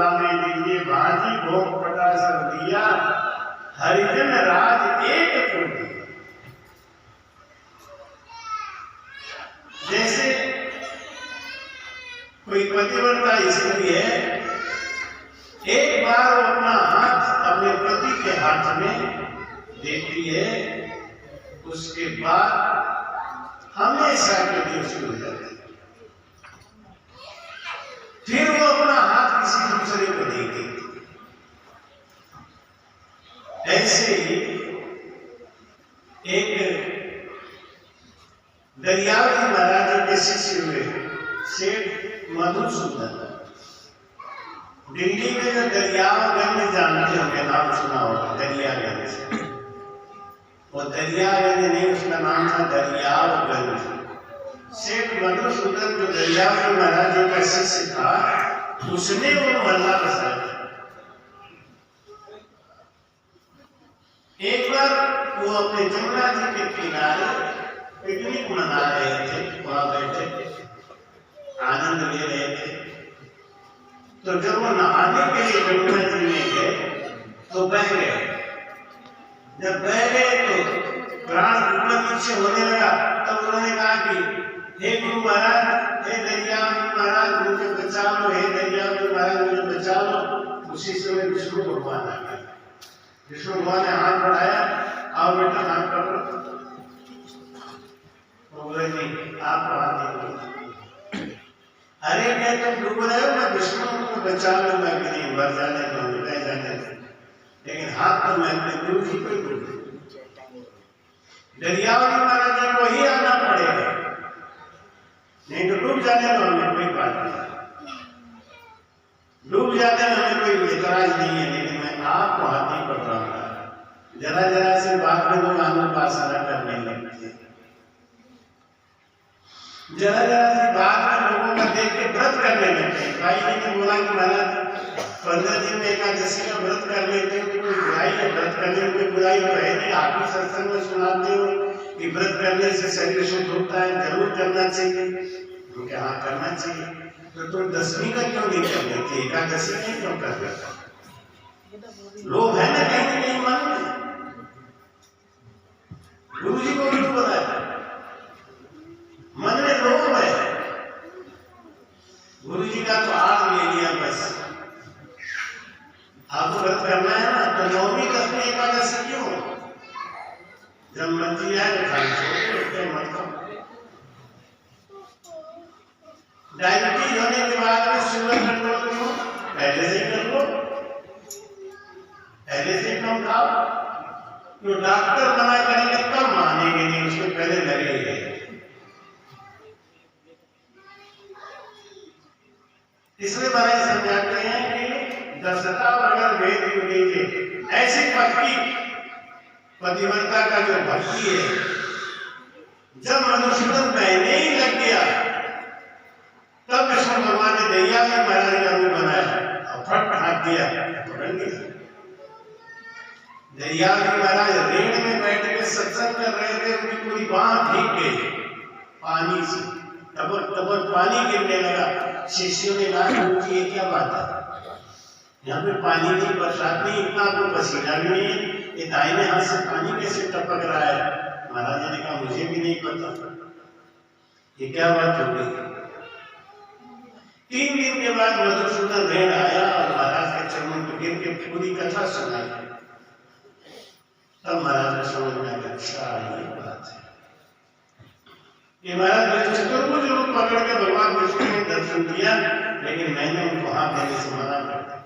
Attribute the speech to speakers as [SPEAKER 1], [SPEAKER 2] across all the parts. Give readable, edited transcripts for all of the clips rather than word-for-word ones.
[SPEAKER 1] बदलावे दीजिए, भाजी भोग पटा सब दिया, हरिजन राज एक को दिया। जैसे कोई पतिव्रता स्त्री है, एक बार वो अपना हाथ अपने पति के हाथ में देती है, उसके बाद हमेशा के लिए उसको हो जाती है। फिर वो अपना हाथ किसी दूसरे को देगी। ऐसे ही एक दरियावी महाराज के शिष्य हुए सेठ मधुसूदन। दिल्ली में जो दरियागंज जानते होंगे, नाम सुना होगा दरियागंज। वो दरियागंज नहीं, उसका नाम था दरियागंज। सेठ मधुसूदन जो दरियावी महाराज का शिष्य था, उसने वो महला बसाया। एक बार वो अपने जमुना जी के किनारे पिकनिक मना रहे थे, वहां बैठे आनंद ले रहे थे। तो जब वो नहाने के लिए जमुना जी में गए तो बह गए। जब बह गए तो प्राण ऊपर नीचे होने लगा। तब उन्होंने कहा कि हे गुरु महाराज, हे दरियावी महाराज मुझे बचा लो, हे दरियावी महाराज मुझे बचा लो। उसी समय विष्णु भगवान आ गए। विष्णु भगवान ने हाथ बढ़ाया, आओ बेटा हाथ पकड़ो। बोले नहीं, आप हाथ नहीं। अरे क्या तुम डूब रहे हो, मैं विष्णु को बचा लूंगा कि नहीं, मर जाने को रह जाने, लेकिन हाथ तो मैं अपने गुरु जी को ही दूंगा। दरियावी महाराज जी को ही आना पड़ेगा, नहीं तो डूब जाने में हमें कोई बात नहीं। डूब जाने में हमें कोई इतराज नहीं है, लेकिन मैं आपको हाथ नहीं पकड़ाऊंगा। जरा जरा से बात में लोग अनुपासना करने लगते हैं। जरा जरा सी बात में लोगों का देख के व्रत करने लगते हैं। भाई ने बोला कि महाराज 15 दिन में एकादशी का व्रत कर लेते हो, कोई बुराई है? व्रत करने में कोई बुराई तो है नहीं। आप भी सत्संग में सुनाते हो कि व्रत करने से शरीर शुद्ध होता है, जरूर करना चाहिए। तो क्या हाँ करना चाहिए, तो तुम 10वीं का क्यों नहीं कर लेते, एकादशी नहीं क्यों कर लेते? लोग है ना कहीं नहीं मन में। गुरु जी को क्यों बताया? मन में लोग है। गुरु जी का तो आग ले लिया बस। आपको व्रत करना है ना, तो 9वीं 10वीं एकादशी क्यों? जब मर्जी आए तो खाली छोड़ मत करो। डायबिटीज होने के बाद में शुगर कंट्रोल क्यों? पहले से कर लो, पहले से कम खाओ। तो डॉक्टर मना करेंगे तब मानेंगे नहीं, उसको पहले लगेगा। इसलिए महाराज समझाते हैं कि दसता अगर वेद लीजिए, ऐसी पक्की पतिव्रता का जो भक्ति है, जब मधुसूदन बहने ही लग गया तब विष्णु भगवान ने दरियावी महाराज का रूप बनाया और फट हाथ दिया, पकड़ लिया। दरियावी महाराज रेड़ में बैठ के सत्संग कर रहे थे, उनकी पूरी बांह भीग गई पानी से, टबर टबर पानी गिरने लगा। शिष्यों ने कहा गुरु जी ये क्या बात है, यहाँ पे पानी नहीं, बरसात नहीं, इतना आपको पसीना भी नहीं है, ये दाहिने हाथ से पानी कैसे टपक रहा है? महाराज ने कहा मुझे भी नहीं पता, ये क्या बात हो गई। 3 दिन के बाद मधुसूदन रेड़ आया और महाराज के चरणों पर गिर के पूरी कथा सुनाई। तब महाराज ने समझ में आया, अच्छा ये बात है। ये महाराज चतुर्भुज रूप पकड़ के भगवान विष्णु ने दर्शन दिया, लेकिन मैंने उनको हाथ देने से मना कर दिया।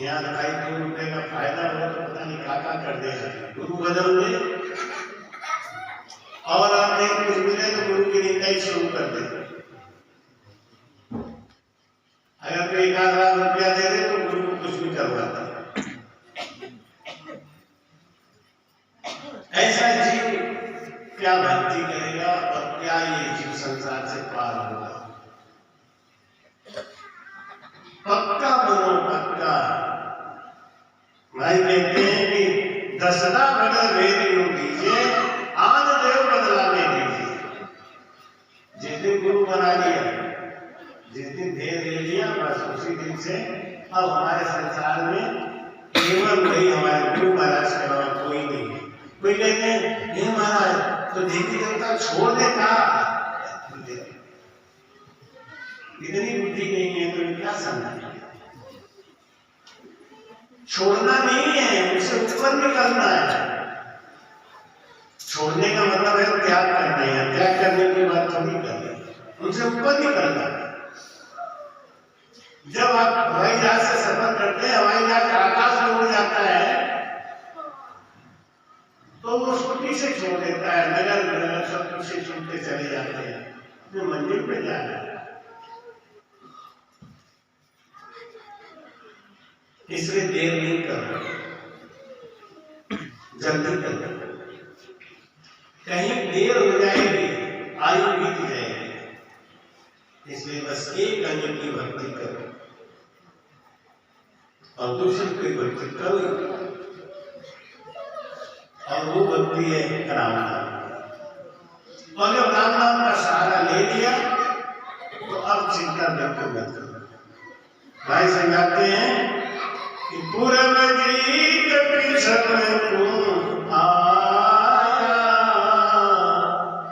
[SPEAKER 1] यहाँ 2.5 रुपए का फायदा हो तो पता नहीं क्या कर देगा। गुरु बदल दे और आपने कुछ मिले तो गुरु की निंदा ही शुरू कर दे। अगर कोई 1 लाख रुपया दे दे तो गुरु को कुछ भी करवाता। ऐसा जीव क्या भक्ति करेगा और क्या ये जीव संसार से पार होगा? पक्का बनो पक्का। भाई कहते हैं कि 10दा बदल वेद योग दीजिए, आन देव बदलाने दीजिए। जिस दिन गुरु बना लिया जिस दिन देह ले लिया बस उसी दिन से अब हमारे संसार में केवल वही हमारे गुरु महाराज के अलावा कोई नहीं है। कोई कहते हैं ये महाराज तो देवी देवता छोड़ देता, इतनी बुद्धि नहीं है तो क्या समझना, छोड़ना नहीं है, उसे ऊपर निकलना है। छोड़ने का मतलब है त्याग करना है, त्याग करने की बात थोड़ी करनी है, उनसे ऊपर निकलना है। जब आप हवाई जहाज से सफर करते हैं, हवाई जहाज आकाश में उड़ जाता है तो वो उसको पीछे छोड़ देता है, नगर सब पीछे छूटते चले जाते हैं, जो मंजिल पे जा रहे हैं। इसलिए देर नहीं करो, जल्दी करो, कहीं देर हो जाएगी, आयु बीत जाएगी। इसलिए बस एक अंग की भक्ति करो और दूसरी की भक्ति करो, और वो भक्ति है राम नाम। और जब राम नाम का सहारा ले लिया तो अब चिंता बिल्कुल मत करो। भाई समझाते हैं कि पूरब जीत पृषभ को आया,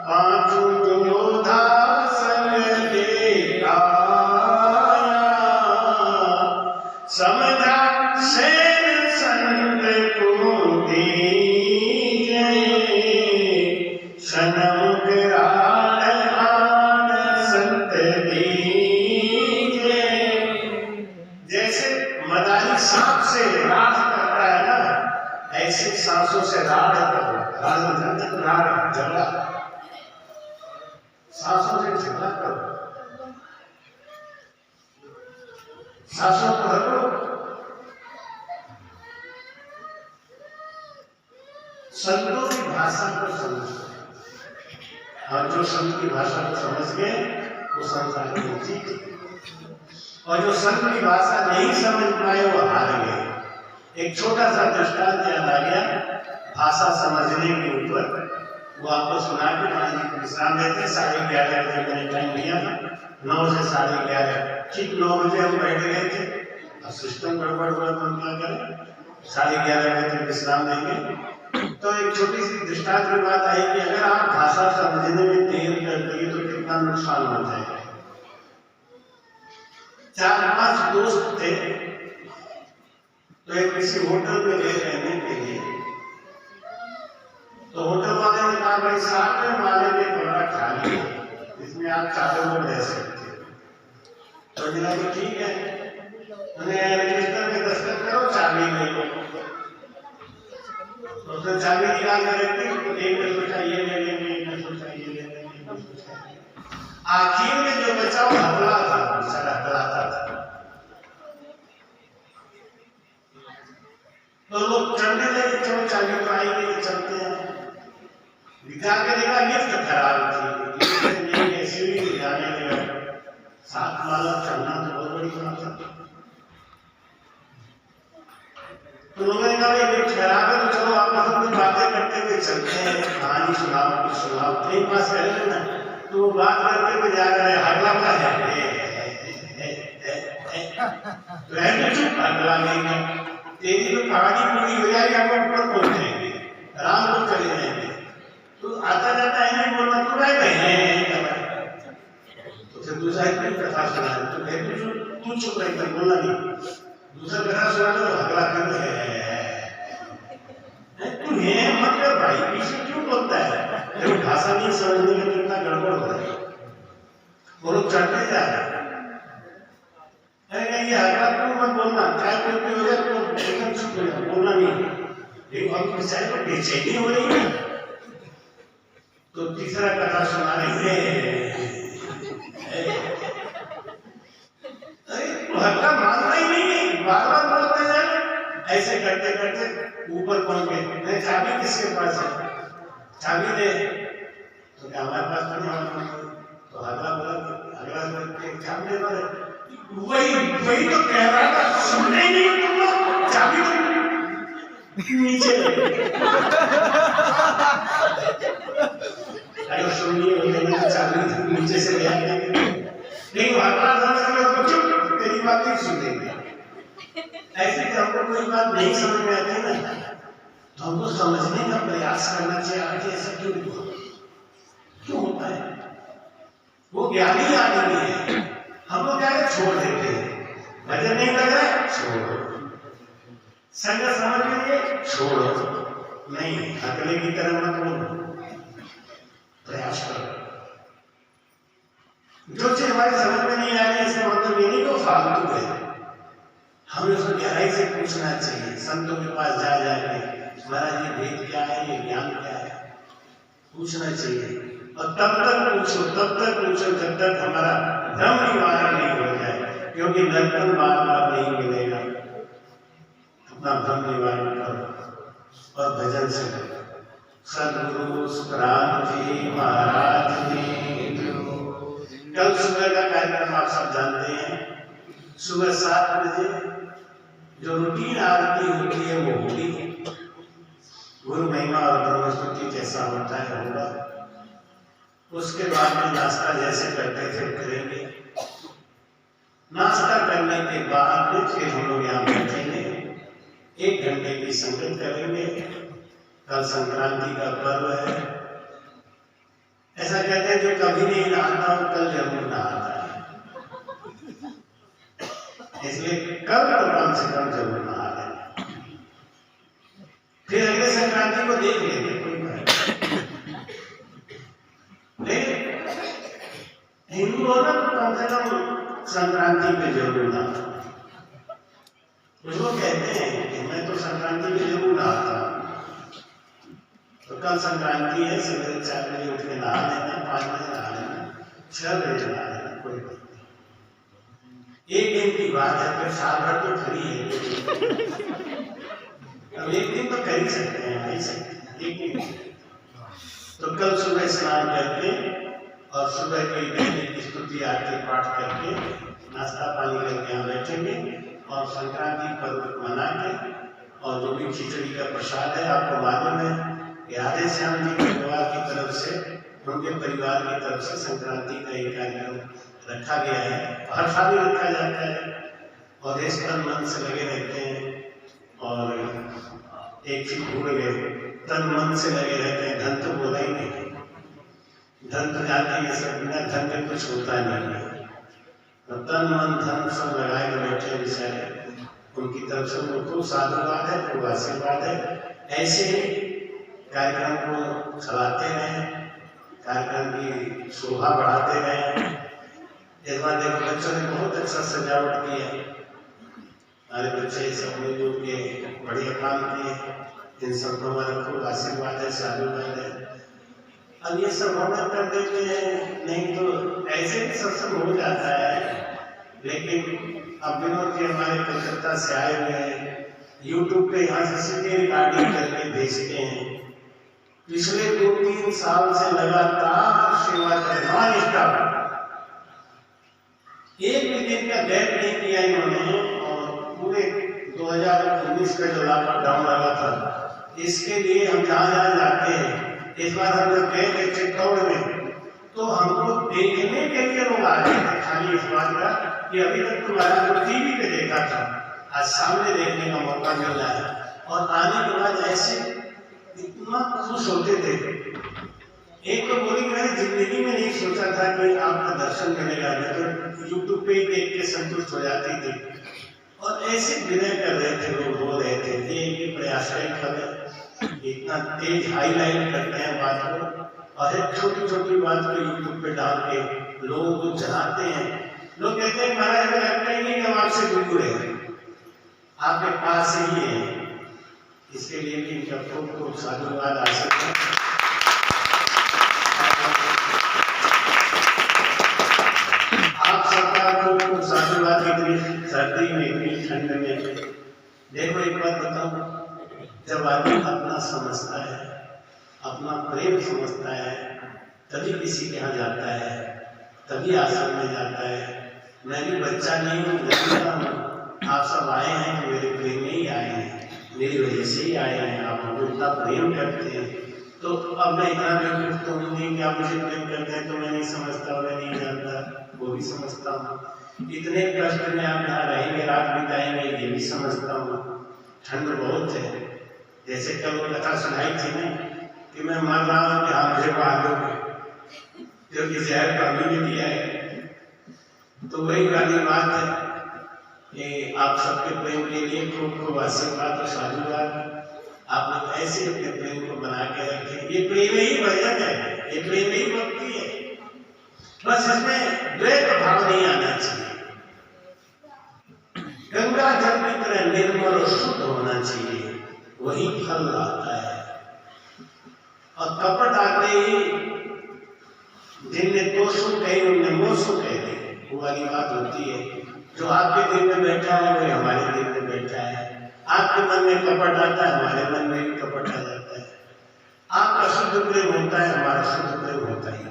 [SPEAKER 1] पांचों योद्धा संग ले आया, समझा सेन संग को दीजे, सनम करार आन संत दीजे। जैसे मदारी सांप से राढ़ करता है ना, ऐसे सांसों से राढ़ करो, राढ़ झगड़ा, सांसों से झगड़ा करो, सांसों को रखो। संतों की भाषा को समझो, और जो संत की भाषा को समझ गए वो संसार में जीत गए, और जो संत की भाषा नहीं समझ पाए वो हार गए। एक छोटा सा दृष्टांत याद आ गया भाषा समझने के ऊपर, वो आपको सुना के मान जी विश्राम देते। 11:30 बजे मैंने टाइम दिया था, 9 से 11:30, ठीक 9 बजे हम बैठ गए थे। अब सिस्टम गड़बड़ हुआ तो हम क्या करें, 11:30 बजे तक विश्राम देंगे। तो एक छोटी सी दृष्टांत की बात आई कि अगर आप भाषा समझने में देर कर दिए तो कितना नुकसान हो जाएगा। 4-5 दोस्त थे तो एक किसी होटल में गए रहने के लिए, तो होटल वाले ने कहा भाई साथ में माले में कमरा खाली है, इसमें आप 4 लोग रह सकते हो। तो बोला कि ठीक है, उन्हें रजिस्टर में दस्तखत करो, चाबी ले लो। तो उसने चाबी निकाल कर रखी, एक ने सोचा ये ले लेंगे, एक ने सोचा ये ले लेंगे। आखिर में जो बचा वो हकला था, बेचारा हकलाता था। तो लोग चलने लगे, चलो चाबी तो आएगी, चलते हैं। जाके देखा लिफ्ट खराब थी, सीढ़ी जाने लगा, 7 माला चलना तो बहुत बड़ी बात है। तो लोगों ने कहा लिफ्ट खराब है तो चलो आपस में बातें करते हुए चलते हैं, कहानी सुनाओ, कुछ सुनाओ, कहीं पास रह लेना। तो वो बात करते हुए जा रहे हैं, हगला का है चुप, हगला नहीं, तेरी तो कहानी पूरी हो जाएगी, हम ऊपर पहुंच जाएंगे, राम को चले जाएंगे। तो आता जाता है नहीं बोलना, तो भाई तो फिर दूसरा एक कथा सुना, तो तू चुप रह कर बोलना नहीं, दूसरा कथा सुना तो हगला कर तू है मतलब भाई पीछे क्यों बोलता है, जब भाषा नहीं समझने में कितना गड़बड़ हो रहा है। वो लोग चढ़ते जा रहे हैं, ये हगला क्यों मत बोलना, चाहे कोई हो जाए तो एकदम चुप हो जाए, बोलना नहीं। लेकिन हम बेचारे को बेचैनी हो रही है। तो तीसरा कथा सुना रही है, हगला मानना ही नहीं है, बार-बार बोलते जाए। ऐसे करते करते ऊपर पहुंच गए। चाबी किसके पास है, चाबी दे, तो क्या हमारे पास नहीं? तो हगला बोला, हगला चाबी दे, वही तो कह रहा था, सुनने ही नहीं तुम लोग, चाबी तो नीचे अरे सुनिए, चाबी नीचे से ले आएंगे। नहीं वार्ता समझ में तो चुप, तेरी बात नहीं सुनेंगे। ऐसे कि हमको कोई बात नहीं समझ में आती ना, तो हमको समझने का प्रयास करना चाहिए आगे ऐसा क्यों हुआ, क्यों होता है। वो ज्ञानी आदमी है, हम लोग क्या है छोड़ देते हैं, भजन नहीं लग रहा है छोड़ो, संगत समझ में नहीं छोड़ो, नहीं अकेले की तरह मत बोलो, प्रयास करो। जो चीज हमारी समझ में नहीं आ रही इसका मतलब ये नहीं कि फालतू है, हमें उसको गहराई से पूछना चाहिए। संतों के पास जा जाके महाराज ये वेद क्या है, ये ज्ञान क्या है, पूछना चाहिए। और तब तक पूछो जब तक हमारा भ्रम निवारण नहीं हो जाए, क्योंकि दर्पण बार बार नहीं मिलेगा। अपना भ्रम निवारण करो और भजन से करो। सदगुरु राम जी महाराज जी, कल सुबह का कार्यक्रम आप सब जानते हैं, सुबह 7 बजे जो रूटीन आरती होती है वो होगी। गुरु महिमा और ब्रह्म स्तुति जैसा होता है होगा। उसके बाद में नाश्ता जैसे करते थे करेंगे। नाश्ता करने के बाद में फिर हम लोग यहाँ बैठेंगे, 1 घंटे की संगत करेंगे। कल संक्रांति का पर्व है। ऐसा कहते हैं जो कभी नहीं नहाता वो कल जरूर नहाता है, इसलिए कल तो कम से कम जरूर नहा लें। फिर अगले संक्रांति को देख लेंगे, कोई हिंदू हो ना तो कम से कम संक्रांति पे जरूर नहाता। कुछ लोग कहते हैं कि मैं तो संक्रांति पे जरूर नहाता, तो कल संक्रांति है, सवेरे 4 बजे उठ के नहा लेना, 5 बजे नहा लेना, 6 बजे नहा लेना, कोई बात नहीं। 1 दिन की बात है, फिर साल भर तो फ्री है। अब 1 दिन तो कर ही सकते हैं, नहीं सकते 1 दिन। तो कल सुबह स्नान करके और सुबह की दैनिक स्तुति आरती पाठ करके नाश्ता पानी करके यहाँ बैठेंगे और संक्रांति पर्व मना के, और जो भी खिचड़ी का प्रसाद है आपको मालूम है कि आधे श्याम जी के परिवार की तरफ से, उनके परिवार की तरफ से संक्रांति का एक कार्यक्रम रखा गया है। हर साल ही रखा जाता है और इस तन मन से लगे रहते हैं। और एक चीज भूल गए, तन मन से लगे रहते हैं, धन तो बोला ही नहीं, धन तो जाते हैं सब, बिना धन के कुछ होता नहीं है। तो तन मन धन सब लगाए बैठे बेचारे, उनकी तरफ से उनको साधुवाद है, खूब आशीर्वाद है। ऐसे ही कार्यक्रम को चलाते रहें, कार्यक्रम की शोभा बढ़ाते रहें। इस बार देखो बच्चों ने बहुत अच्छा सजावट की है, हमारे बच्चे सब मिलजुल के बढ़िया काम किए। इन सब को हमारा खूब आशीर्वाद है, साधुवाद है। अब ये सब होना कर देते हैं, नहीं तो ऐसे भी सत्संग हो जाता है। लेकिन अब विनोद जी हमारे कलकत्ता से आए हुए हैं, यूट्यूब पे यहाँ से सीधे रिकॉर्डिंग करके भेजते हैं। पिछले 2-3 साल से लगातार सेवा कर नॉन स्टॉप, एक भी दिन का गैप नहीं किया इन्होंने। और पूरे 2019 का जो लॉकडाउन लगा था, इसके लिए हम जहाँ जाते हैं, इस बार हम जब गए थे चित्तौड़ में, तो हमको देखने के लिए लोग आ गए थे। खाली इस बात का कि अभी तक तुम्हारा तो टीवी पे देखा था, आज सामने देखने का मौका मिल रहा है। और आने के बाद ऐसे इतना खुश होते थे। एक तो बोली मैंने जिंदगी में नहीं सोचा था कि आपका दर्शन मिलेगा, मैं तो यूट्यूब पे ही देख के संतुष्ट हो जाती थी। और ऐसे विनय कर रहे थे लोग, बोल रहे थे ये प्रयास खबर, इतना तेज हाईलाइट करते हैं बात को, और एक छोटी छोटी बात को यूट्यूब पे डाल के लोगों को जलाते हैं। लोग कहते हैं महाराज लगता ही नहीं हम आपसे दूर है, आपके पास ही है। इसके लिए भी इनका खूब साधुवाद आशीर्वाद। आप सबका खूब साधुवाद। इतनी सर्दी में, इतनी ठंड में, देखो एक बात बताऊं, जब आदमी अपना समझता है, अपना प्रेम समझता है, तभी किसी के यहाँ जाता है, तभी आश्रम में जाता है। मैं भी बच्चा नहीं हूँ, जानता हूँ आप सब आए हैं तो मेरे प्रेम में ही आए हैं, मेरी वजह से ही आए हैं। आप हमको इतना प्रेम करते हैं, तो अब मैं इतना बेवकूफ तो हूँ नहीं कि आप मुझे प्रेम करते हैं तो मैं नहीं समझता, मैं नहीं जानता, वो भी समझता हूँ। इतने कष्ट में आप यहाँ रहेंगे, रात बिताएंगे, ये भी समझता हूँ। ठंड बहुत है, जैसे कल कथा सुनाई थी ना कि मैं मर रहा हूँ कि हाँ मुझे मालूम है, क्योंकि जहर कभी ने दिया है। तो वही वाली बात है कि आप सबके प्रेम के लिए खूब खूब आशीर्वाद और साधुवाद। आप लोग ऐसे अपने प्रेम को बना के रखें। ये प्रेम ही भजन है, ये प्रेम ही भक्ति है। बस इसमें द्वैत भाव नहीं आना चाहिए। गंगा जल की तरह निर्मल और शुद्ध होना चाहिए, वही फल लाता है। और कपट आते ही जिनने दोषों कहे उनने मोसों कह दे, वो वाली बात होती है। जो आपके दिल में बैठा है वो हमारे दिल में बैठा है। आपके मन में कपट आता है, हमारे मन में भी कपट आ जाता है। आपका शुद्ध प्रेम होता है, हमारा शुद्ध प्रेम होता ही है।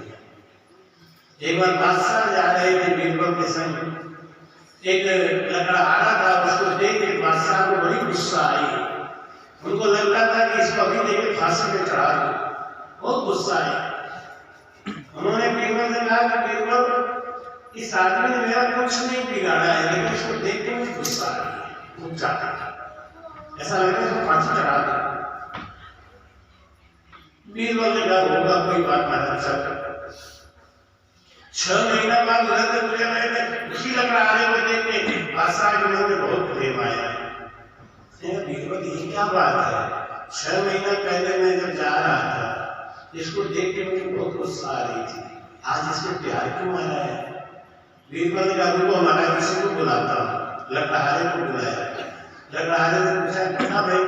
[SPEAKER 1] एक बार बादशाह जा रहे थे बीरबल के संग, एक लकड़ा आ रहा था, उसको देख के बादशाह को बड़ी गुस्सा आई। उनको लगता था कि इसको अभी देख फांसी पे चढ़ा दो, बहुत गुस्सा आई। उन्होंने बीरबल से कहा कि बीरबल, इस आदमी ने मेरा कुछ नहीं बिगाड़ा है, लेकिन इसको देख के मुझे गुस्सा आ रही है, मुझे चाहता ऐसा लग रहा है इसको फांसी चढ़ा दो। बीरबल ने कहा होगा कोई बात महाराज साहब। 6 महीना बाद उधर से गुजर रहे थे, उसी लकड़ा आने को देख के बादशाह के मन में बहुत प्रेम आया। बीरबल ये क्या बात है, 6 महीना पहले मैं जब जा रहा था इसको देख के मुझे बहुत गुस्सा आ रही थी, आज इसको प्यार क्यों आ रहा है। बीरबल ने कहा रुको महाराज किसी को बुलाता हूँ। लकड़हारे को बुलाया। लकड़हारे ने पूछा क्या भाई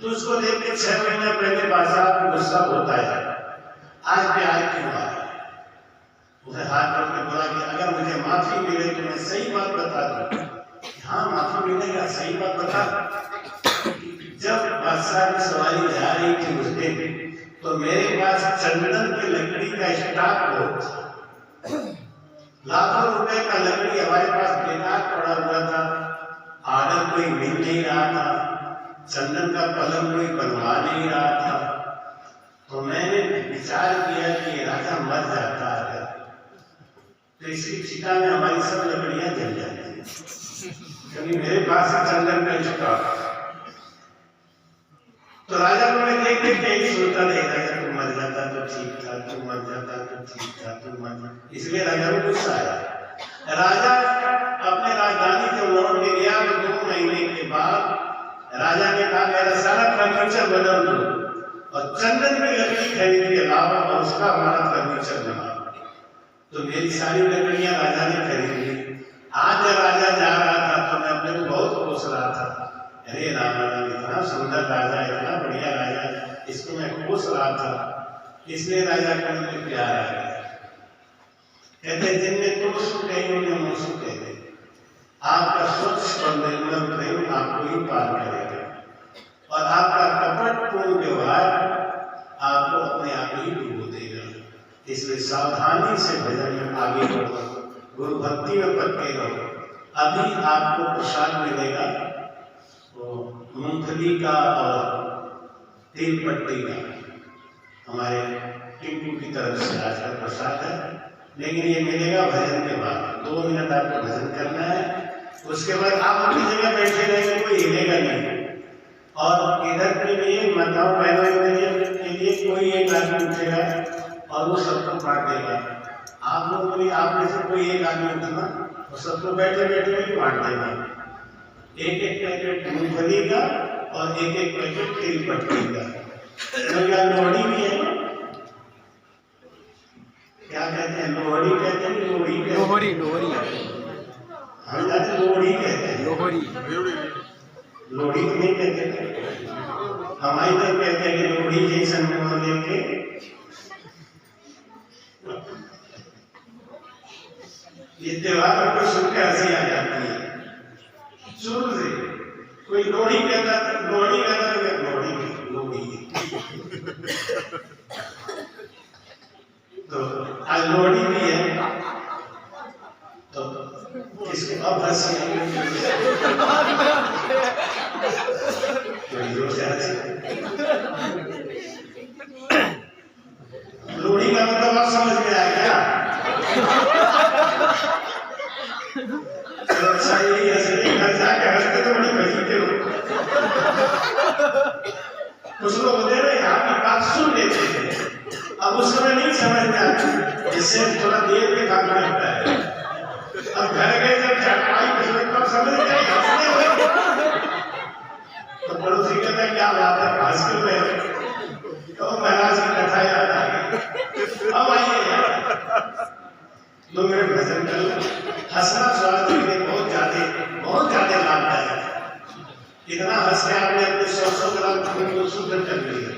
[SPEAKER 1] तुझको देख के 6 महीना पहले बादशाह को गुस्सा होता है, आज प्यार क्यों आ रहा है। उसे हाथ पकड़ के बोला कि अगर मुझे माफी मिले तो मैं सही बात बता दूं। हाँ माफी मिलेगा, सही बात बता। जब बादशाह की सवारी जा रही थी उस दिन तो मेरे पास चंदन की लकड़ी का स्टॉक बहुत था। लाखों रुपए का लकड़ी हमारे पास बेकार पड़ा हुआ था, आर्डर कोई मिल नहीं रहा था, चंदन का पलंग कोई बनवा नहीं रहा था। तो मैंने विचार किया कि राजा मर जाता है तो इसकी चिता में हमारी सब लकड़ियां जल जाती, क्योंकि मेरे पास चंदन का स्टॉक। तो राजा को मैं देख देख के ही सोचता रहेगा कि तू मर जाता तो ठीक था, तू मर जाता तो ठीक था, तू मर जाता। इसलिए राजा को गुस्सा आया। राजा अपने राजधानी जब लौट के गया तो 2 महीने के बाद राजा ने कहा मेरा सारा फर्नीचर बदल दो और चंदन की लकड़ी खरीद के लाओ और उसका हमारा फर्नीचर बनाओ। तो मेरी सारी लकड़ियां राजा ने खरीद ली। आज जब राजा जा रहा था तो मैं अपने को बहुत खुश रहा था, अरे राम इतना सुंदर राजा, इतना बढ़िया राजा, इसको मैं खुश रहा था। इसलिए राजा को मुझे प्यार आ गया। कहते जिनने तुम सुख कही उन्हें मुझ सुख कहते। आपका स्वच्छ और निर्मल प्रेम आपको ही पार करेगा और आपका कपटपूर्ण व्यवहार आपको अपने आप ही डूबो देगा। इसलिए सावधानी से भजन में आगे बढ़ो, गुरु भक्ति में पक्के रहो। अभी आपको प्रसाद मिलेगा तो मूंगफली का और तिल पट्टी का, हमारे टिंकू की तरफ से आज का प्रसाद है। लेकिन ये मिलेगा भजन के बाद। 2 मिनट आपको भजन करना है, उसके बाद आप अपनी जगह बैठे रहेंगे, कोई हिलेगा नहीं। और इधर के लिए माताओं बहनों के लिए कोई एक आदमी उठेगा और वो सबको बांट देगा। आप लोग भी आप में से कोई एक आदमी उठना और सबको बैठे बैठे ही बांट देगा। एक एक पैकेट मूंगफली का और एक एक पैकेट तिल पट्टी का। लोहड़ी भी है ना, क्या कहते हैं, लोहड़ी कहते हैं, लोहड़ी लोहड़ी लोहड़ी हम जाते लोहड़ी कहते हैं, लोहड़ी लोहड़ी तो नहीं कहते, हमारी तरफ कहते हैं कि लोहड़ी जैसा मुंह लेके ये त्योहार को सुन के हंसी आ जाती है। शुरू से कोई लोहड़ी कहता था, लोहड़ी कहता था, लोहड़ी लोहड़ी तो आज लोहड़ी भी है तो इसको अब हंसी जोर से हंसी। रोटी का मतलब आप समझ में आया क्या? अच्छा यही है, घर जाके हंसते तो बड़ी फजीते हो। कुछ लोग होते हैं ना आपकी बात सुन लेते हैं, अब उस समय नहीं समझ में आता, इससे थोड़ा देर में काम करता है। अब घर गए जब चारपाई तब समझ में आई, तो पड़ोसी कहता है क्या बात है, हंस क्यों रहे हो? तो महाराज की कथा याद आ गई। अब आइए तो मेरे भजन कर, हंसना स्वास्थ्य के लिए बहुत ज्यादा लाभदायक है। इतना हंस के आपने अपने 100 ग्राम खून को शुद्ध कर लिया,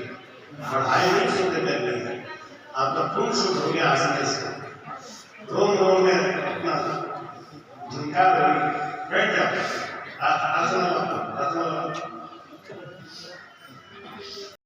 [SPEAKER 1] बढ़ाई नहीं शुद्ध कर लिया, आपका खून शुद्ध हो गया हंसने से। रोम रोम में अपना झुमका बैठ जाओ, आसन